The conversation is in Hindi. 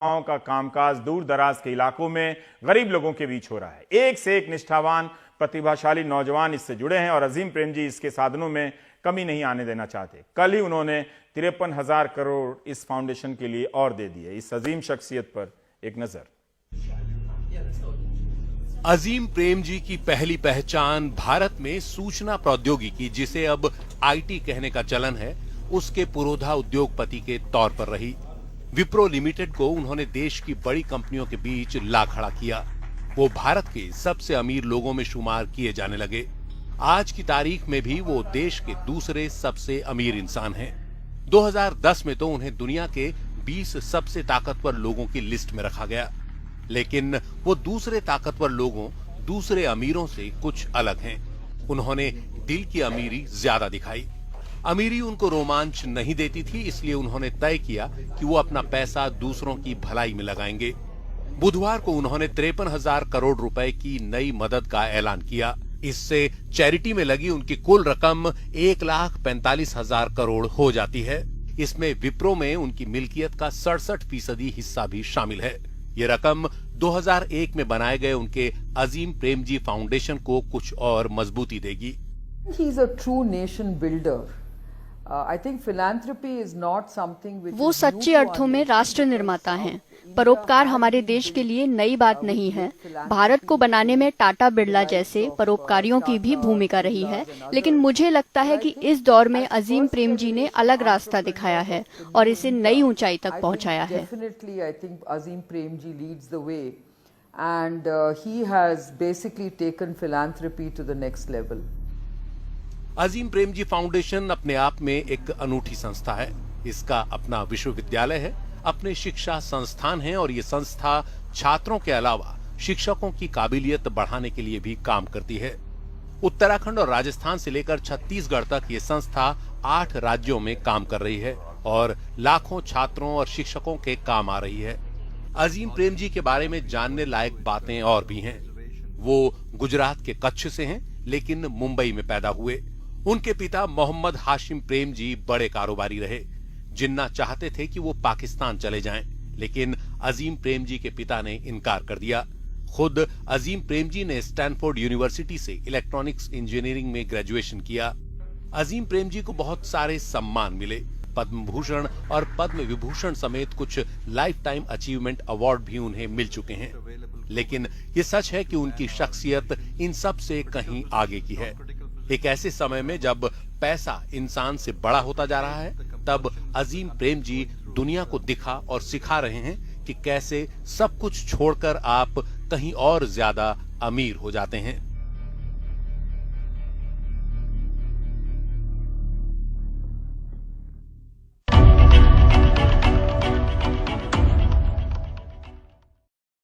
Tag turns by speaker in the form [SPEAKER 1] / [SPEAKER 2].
[SPEAKER 1] गांव का कामकाज दूर दराज के इलाकों में गरीब लोगों के बीच हो रहा है। एक से एक निष्ठावान प्रतिभाशाली नौजवान इससे जुड़े हैं और अजीम प्रेमजी इसके साधनों में कमी नहीं आने देना चाहते। कल ही उन्होंने 53,000 करोड़ इस फाउंडेशन के लिए और दे दिए। इस अजीम शख्सियत पर एक नजर।
[SPEAKER 2] अजीम प्रेमजी की पहली पहचान भारत में सूचना प्रौद्योगिकी, जिसे अब आईटी कहने का चलन है, उसके पुरोधा उद्योगपति के तौर पर रही। विप्रो लिमिटेड को उन्होंने देश की बड़ी कंपनियों के बीच ला खड़ा किया। वो भारत के सबसे अमीर लोगों में शुमार किए जाने लगे। आज की तारीख में भी वो देश के दूसरे सबसे अमीर इंसान हैं। 2010 में तो उन्हें दुनिया के 20 सबसे ताकतवर लोगों की लिस्ट में रखा गया। लेकिन वो दूसरे ताकतवर लोगों, दूसरे अमीरों से कुछ अलग हैं। उन्होंने दिल की अमीरी ज्यादा दिखाई। अमीरी उनको रोमांच नहीं देती थी, इसलिए उन्होंने तय किया कि वो अपना पैसा दूसरों की भलाई में लगाएंगे। बुधवार को उन्होंने 53,000 करोड़ रुपए की नई मदद का ऐलान किया। इससे चैरिटी में लगी उनकी कुल रकम 1,45,000 करोड़ हो जाती है। इसमें विप्रो में उनकी मिल्कियत का 67% हिस्सा भी शामिल है। ये रकम 2001 में बनाए गए उनके अजीम प्रेमजी फाउंडेशन को कुछ और मजबूती देगी।
[SPEAKER 3] He is a true nation builder. I think philanthropy is not something which
[SPEAKER 4] वो सच्चे अर्थों में राष्ट्र निर्माता हैं। परोपकार हमारे देश के लिए नई बात नहीं है। भारत को बनाने में टाटा बिरला जैसे परोपकारियों की भी भूमिका रही है, लेकिन मुझे लगता है कि इस दौर में अजीम प्रेमजी ने अलग रास्ता दिखाया है और इसे नई ऊंचाई तक पहुंचाया है।
[SPEAKER 3] Definitely, I think Azim Premji leads the way, and he has basically taken philanthropy to the next level.
[SPEAKER 2] Azim Premji Foundation अपने आप में एक अनूठी संस्था है। इसका अपना विश्वविद्यालय है, अपने शिक्षा संस्थान हैं और ये संस्था छात्रों के अलावा शिक्षकों की काबिलियत बढ़ाने के लिए भी काम करती है। उत्तराखंड और राजस्थान से लेकर छत्तीसगढ़ तक ये संस्था 8 राज्यों में काम कर रही है और लाखों छात्रों और शिक्षकों के काम आ रही है। अजीम प्रेमजी के बारे में जानने लायक बातें और भी हैं। वो गुजरात के कच्छ से हैं, लेकिन मुंबई में पैदा हुए। उनके पिता मोहम्मद हाशिम प्रेमजी बड़े कारोबारी रहे। जिन्ना चाहते थे कि वो पाकिस्तान चले जाएं, लेकिन अजीम प्रेमजी के पिता ने इनकार कर दिया। खुद अजीम प्रेमजी ने स्टैनफोर्ड यूनिवर्सिटी से इलेक्ट्रॉनिक्स इंजीनियरिंग में ग्रेजुएशन किया। अजीम प्रेमजी को बहुत सारे सम्मान मिले। पद्म भूषण और पद्म विभूषण समेत कुछ लाइफ टाइम अचीवमेंट अवार्ड भी उन्हें मिल चुके हैं। लेकिन ये सच है कि उनकी शख्सियत इन सब से कहीं आगे की है। एक ऐसे समय में जब पैसा इंसान से बड़ा होता जा रहा है, तब अजीम प्रेमजी दुनिया को दिखा और सिखा रहे हैं कि कैसे सब कुछ छोड़कर आप कहीं और ज्यादा अमीर हो जाते हैं।